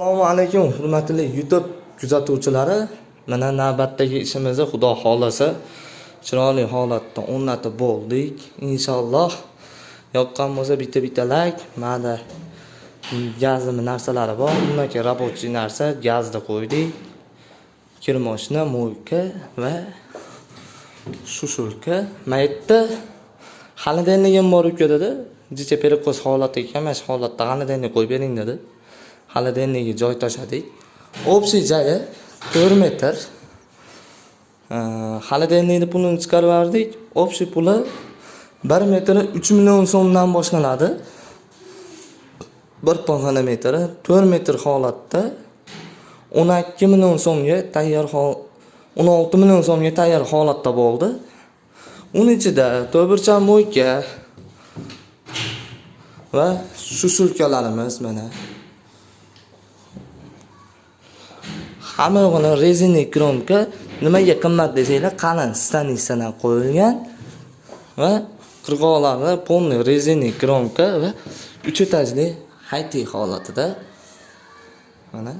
Assalomu alaykum, hurmatli YouTube kuzatuvchilari. Mana navbatdagi ishimizni Xudo xolasa chiroyli holatda o'rnatib bo'ldik. Inshaalloh yoqqan bo'lsa bitta like, mana gazli narsalari bor. Bunaki rabochiy narsa gazni qo'ydik. Kirmoshna, mo'yka va shushulka. Maytda xonadonligim bor ukadada. Jicha perikos holati ekan, mana shu holatda xonadonlik qo'yib bering dedi. Xonadonliga joy tashadik. Общий joyi 4 metr. Xonadonlikni pulini chiqarib yubordik. Общий puli 1 metri 3 million so'mdan boshlanadi. Bir xona metri 4 metr holatda 12 million so'mga tayyor 16 million so'mga tayyor holatda bo'ldi. Uning ichida to'birchan mo'yka va shushulkalarimiz mana. Hammagina rezina kromka, nimaga qimmat desanglar, qalin stanitsdan qo'yilgan va qirg'oqlari polni rezina kromka va 3 etajli high-tech holatida mana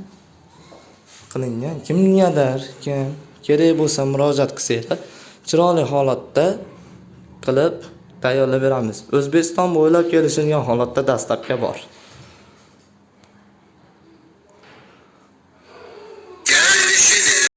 qilingan. Kimgadir kim kerak bo'lsa murojaat qilsanglar, chiroyli holatda qilib tayyorlab beramiz. O'zbekiston bo'ylab kelishilgan holatda dastlabki bor.